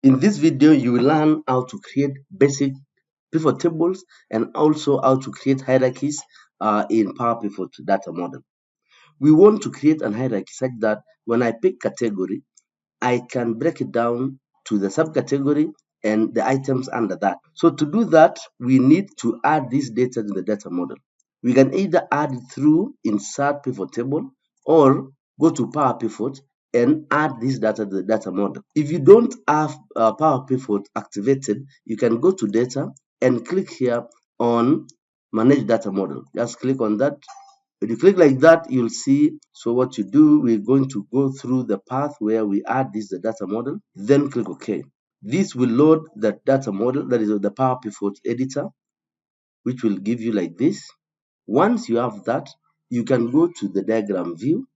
In this video, you will learn how to create basic pivot tables and also how to create hierarchies in Power Pivot data model. We want to create an hierarchy such that when I pick category, I can break it down to the subcategory and the items under that. So to do that, we need to add this data to the data model. We can either add it through insert pivot table or go to Power Pivot and add this data to the data model. If you don't have Power Pivot activated, you can go to data and click here on manage data model. Just click on that. When you click like that, you'll see. So what you do, we're going to go through the path where we add this the data model, then click OK. This will load the data model, that is the Power Pivot editor, which will give you like this. Once you have that, you can go to the diagram view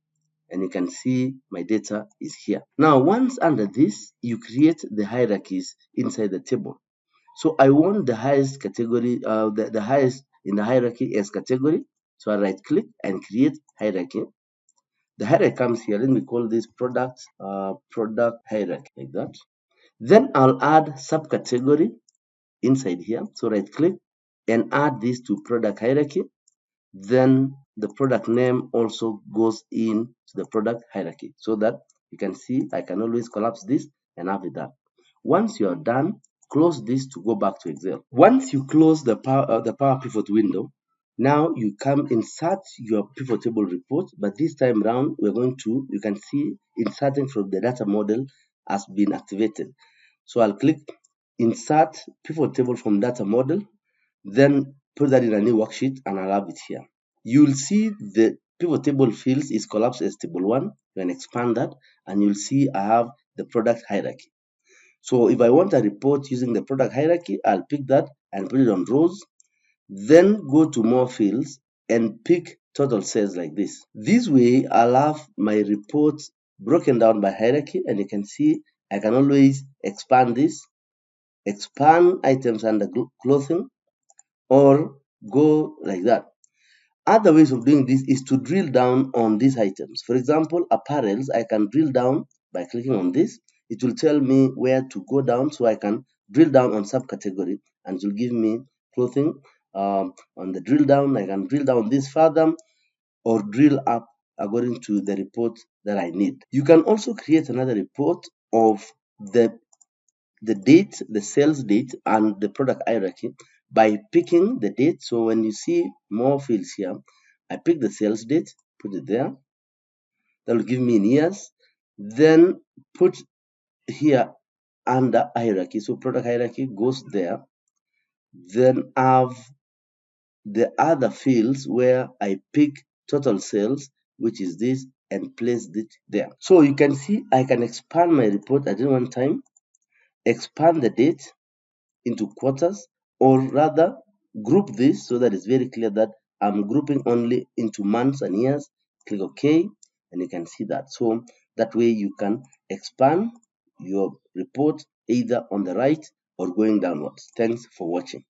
and you can see my data is here. Now, once under this, you create the hierarchies inside the table. So I want the highest category, the highest in the hierarchy as category. So I right click and create hierarchy. The hierarchy comes here. Let me call this product hierarchy like that. Then I'll add subcategory inside here. So right click and add this to product hierarchy. Then the product name also goes in to the product hierarchy so that you can see I can always collapse this and have it done. Once you are done, close this to go back to Excel. Once you close the Power Pivot window, now you come insert your pivot table report, but this time around we're going to, you can see inserting from the data model has been activated. So I'll click insert pivot table from data model, then put that in a new worksheet and I'll have it here. You'll see the pivot table fields is collapsed as table 1. You can expand that and you'll see I have the product hierarchy. So if I want a report using the product hierarchy, I'll pick that and put it on rows, then go to more fields and pick total sales like this. This way, I'll have my report broken down by hierarchy and you can see I can always expand this, expand items under clothing, or go like that. Other ways of doing this is to drill down on these items. For example, apparels, I can drill down by clicking on this. It will tell me where to go down, so I can drill down on subcategory and it will give me clothing. On the drill down, I can drill down this further or drill up according to the report that I need. You can also create another report of the date, the sales date, and the product hierarchy by picking the date. So when you see more fields here, I pick the sales date, put it there. That will give me in years. Then put here under hierarchy. So product hierarchy goes there. Then have the other fields where I pick total sales, which is this, and place it there. So you can see I can expand my report at any one time, expand the date into quarters, or rather group this so that it's very clear that I'm grouping only into months and years. Click OK and you can see that. So that way you can expand your report either on the right or going downwards. Thanks for watching.